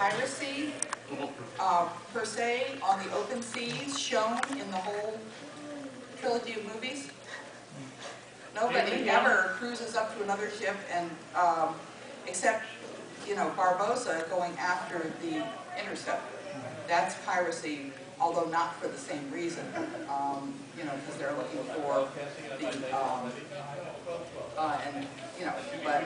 piracy per se on the open seas shown in the whole trilogy of movies? Nobody ever cruises up to another ship and, except, you know, Barbossa going after the interceptor. That's piracy, although not for the same reason. You know, because they're looking for the, and, you know, but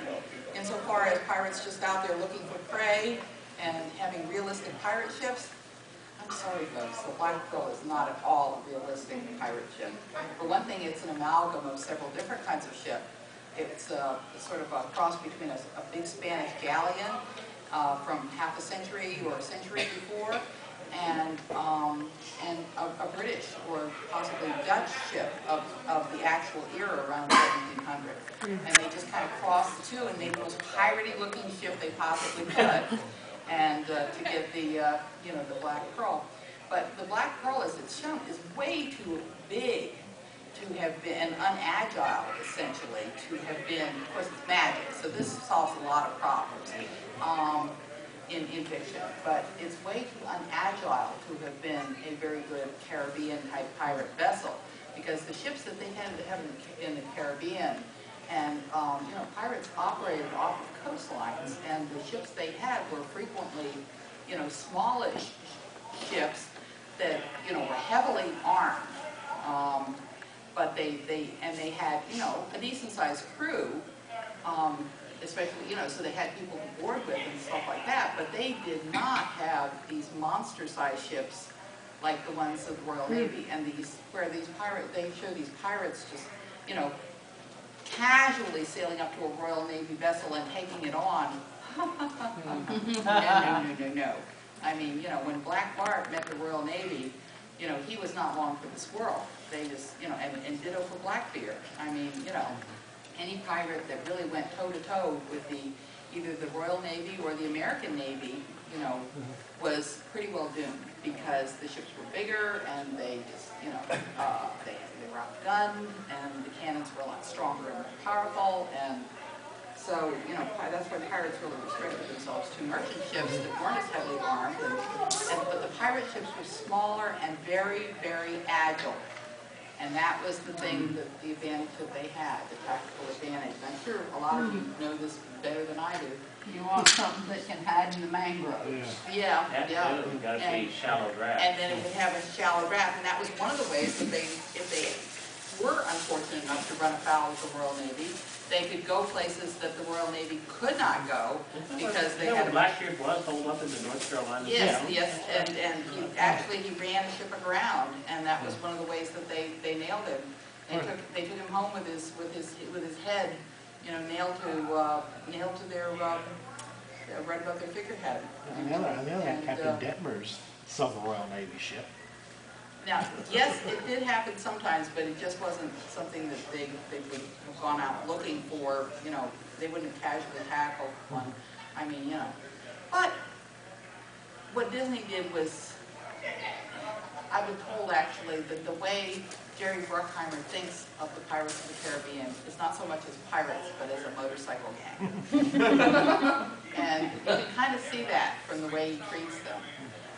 insofar as pirates just out there looking for prey and having realistic pirate ships, I'm sorry folks, the Black Pearl is not at all a realistic pirate ship. For one thing, it's an amalgam of several different kinds of ship. It's sort of a cross between a big Spanish galleon from half a century or a century before, and a British or possibly Dutch ship of the actual era around 1700. And they just kind of crossed the two and made the most piratey looking ship they possibly could, and to get the you know, the Black Pearl. But the Black Pearl, as it's shown, is way too big to have been unagile, essentially, to have been, of course it's magic, so this solves a lot of problems in fiction, but it's way too unagile to have been a very good Caribbean-type pirate vessel, because the ships that they tended to have in the Caribbean, and you know, pirates operated off of coastlines, and the ships they had were frequently, you know, smallish ships that, you know, were heavily armed, but they had, you know, a decent-sized crew, especially, you know, so they had people to board with and stuff like that, but they did not have these monster-sized ships like the ones of the Royal Navy, and where these pirates, they show these pirates just, you know, casually sailing up to a Royal Navy vessel and taking it on. No. I mean, you know, when Black Bart met the Royal Navy, you know, he was not long for the squirrel. They just, you know, and ditto for Blackbeard. I mean, you know, any pirate that really went toe-to-toe with either the Royal Navy or the American Navy, you know, was pretty well doomed, because the ships were bigger and they just, you know, they were outgunned, and the cannons were a lot stronger and more powerful, and so, you know, that's why pirates really restricted themselves to merchant ships that weren't as heavily armed, but the pirate ships were smaller and very, very agile. And that was the thing, the advantage that they had, the tactical advantage. And I'm sure a lot of you know this better than I do. You want something that can hide in the mangroves. Yeah. Absolutely, got to be shallow draft. And then it would have a shallow draft, and that was one of the ways that if they were unfortunate enough to run afoul of the Royal Navy, they could go places that the Royal Navy could not go, because they had a Blackbeard was holed up in the North Carolina. Yes, and he ran a ship aground, and that was one of the ways that they nailed him. They took him home with his head, you know, nailed to their right above their figurehead. On the other hand, Captain Detmer's sunk a Royal Navy ship. Now, yes, it did happen sometimes, but it just wasn't something that they would have gone out looking for. You know, they wouldn't have casually tackled one. I mean, you know. But what Disney did was, I've been told actually that the way Jerry Bruckheimer thinks of the Pirates of the Caribbean is not so much as pirates, but as a motorcycle gang. And you can kind of see that from the way he treats them.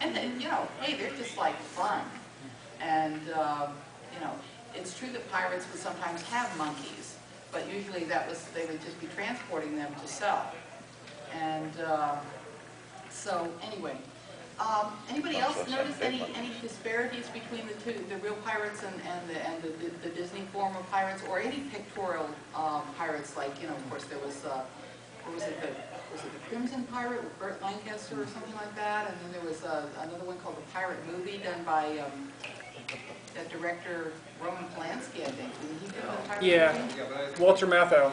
And then, you know, hey, they're just like fun. And, you know, it's true that pirates would sometimes have monkeys, but usually they would just be transporting them to sell. And so, anyway, anybody else notice any disparities between the two, the real pirates and the Disney form of pirates, or any pictorial pirates? Like, you know, of course, there was what was it the Crimson Pirate with Burt Lancaster or something like that, and then there was another one called the Pirate Movie done by that director Roman Polanski, I think. Didn't he do the Pirate movie? Walter Matthau.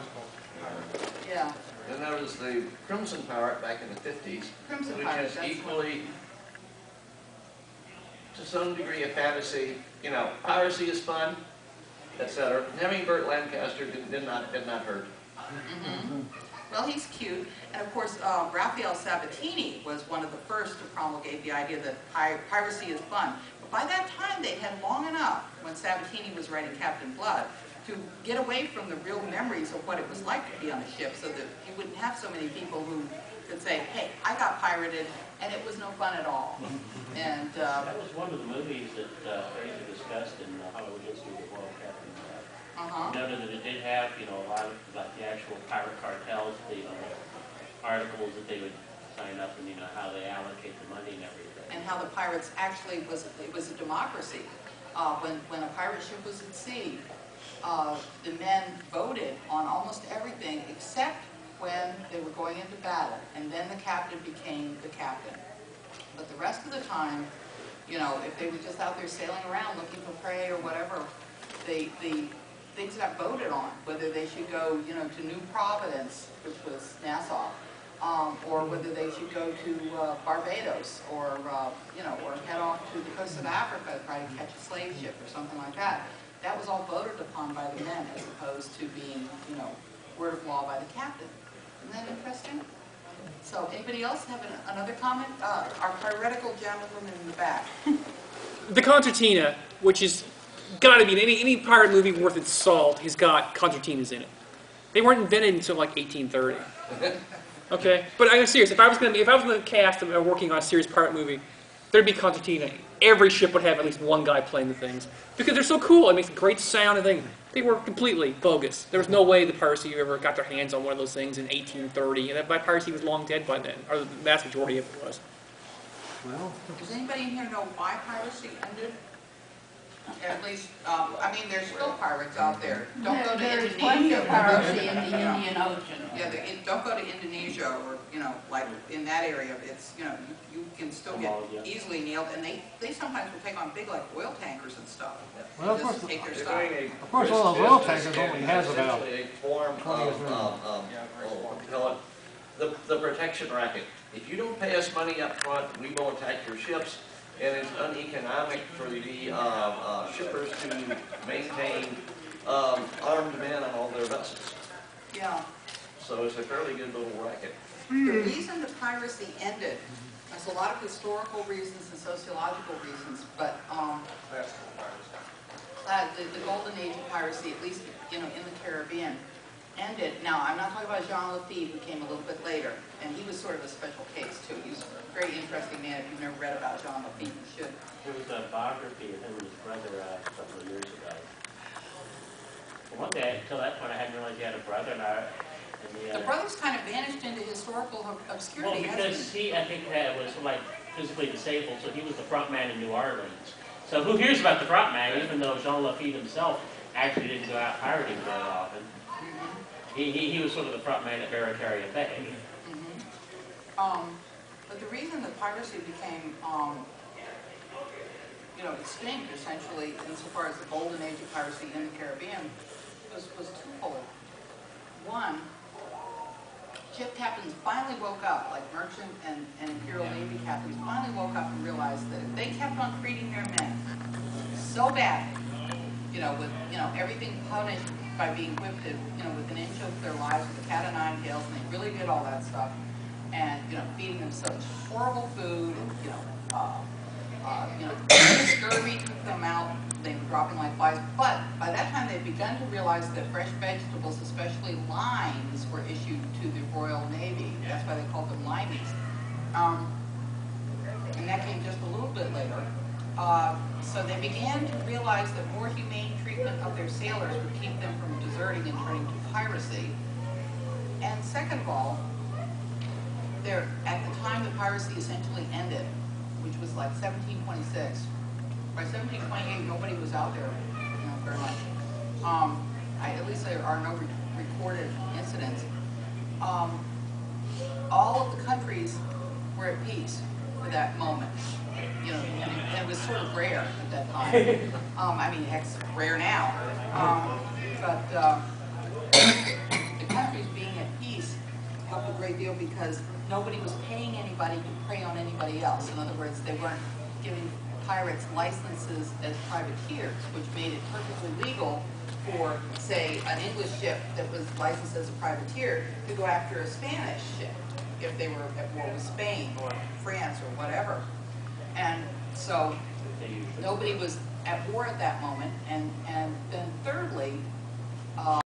Yeah. Then there was the Crimson Pirate back in the 50s, which is equally, to some degree, a fantasy. You know, piracy is fun, etc. And having Burt Lancaster did not hurt. Mm-hmm. Well, he's cute, and of course, Raphael Sabatini was one of the first to promulgate the idea that piracy is fun. But by that time, they had long enough, when Sabatini was writing Captain Blood, to get away from the real memories of what it was like to be on a ship, so that you wouldn't have so many people who could say, hey, I got pirates. pirated, and it was no fun at all. And, That was one of the movies that Fraser discussed in Hollywood History of the World Captain. Noted that it did have, you know, a lot of, like, the actual pirate cartels, the articles that they would sign up and, you know, how they allocate the money and everything. and how the pirates actually it was a democracy. When a pirate ship was at sea, the men voted on almost everything except when they were going into battle, and then the captain became the captain. But the rest of the time, you know, if they were just out there sailing around looking for prey or whatever, the things got voted on, whether they should go, you know, to New Providence, which was Nassau, or whether they should go to Barbados, or you know, or head off to the coast of Africa to try to catch a slave ship or something like that. That was all voted upon by the men, as opposed to being, you know, word of law by the captain. Isn't that interesting? So, anybody else have another comment? Our piratical gentleman in the back. The concertina, which is got to be in any pirate movie worth its salt, has got concertinas in it. They weren't invented until like 1830. Okay, but I'm serious. If I was going to cast and working on a serious pirate movie, there'd be concertina. Every ship would have at least one guy playing the things because they're so cool. It makes a great sound and thing. They were completely bogus. There was no way the piracy ever got their hands on one of those things in 1830, and that by piracy was long dead by then, or the vast majority of it was. Well, Does anybody in here know why piracy ended? At least, I mean, there's still pirates out there. Don't go to There's plenty Indonesia. of piracy in the Indian Ocean. Yeah, don't go to Indonesia or, you know, like in that area. It's, you know, you can still get easily nailed, and they sometimes will take on big, like, oil tankers and stuff. Well, of Just course, to take their They're stuff. doing Of course, all those oil tankers only has about essentially a form 20 years of the protection racket. If you don't pay us money up front, we will attack your ships, and it's uneconomic for the shippers to maintain armed men on all their vessels. Yeah. So it's a fairly good little racket. The reason the piracy ended, there's a lot of historical reasons and sociological reasons, but the golden age of piracy, at least, you know, in the Caribbean, ended. Now, I'm not talking about Jean Lafitte, who came a little bit later, and he was sort of a special case too. He's a very interesting man. If you've never read about Jean Lafitte, you should. There was a biography of him and his brother a couple of years ago. Well, one day, until that point, I hadn't realized he had a brother, and The brother's kind of vanished into historical obscurity, well, hasn't because he? he, I think, was like physically disabled, so he was the front man in New Orleans. So who hears about the front man, even though Jean Lafitte himself actually didn't go out pirating very often? He was sort of the front man at Barataria Bay. But the reason that piracy became, you know, extinct, essentially, insofar as the golden age of piracy in the Caribbean, was twofold. One, ship captains finally woke up, like merchant and Imperial Navy captains finally woke up and realized that if they kept on treating their men so bad, you know, with, you know, everything punished by being whipped, you know, with an inch of their lives, with a cat o' nine tails, and they really did all that stuff, and, you know, feeding them such horrible food, and, you know, scurvy took them out, they were dropping like flies. But by that time, they'd begun to realize that fresh vegetables, especially limes, were issued to the Royal Navy. That's why they called them limeys. And that came just a little bit later. So they began to realize that more humane treatment of their sailors would keep them from deserting and turning to piracy. And second of all, at the time the piracy essentially ended, which was like 1726. By 1728, nobody was out there, you know, very much. At least there are no recorded incidents. All of the countries were at peace for that moment. You know, and it was sort of rare at that time. I mean, heck's rare now. But the countries being at peace helped a great deal because nobody was paying anybody to prey on anybody else. In other words, they weren't giving pirates licenses as privateers, which made it perfectly legal for, say, an English ship that was licensed as a privateer to go after a Spanish ship if they were at war with Spain or France or whatever. And so nobody was at war at that moment. And then thirdly,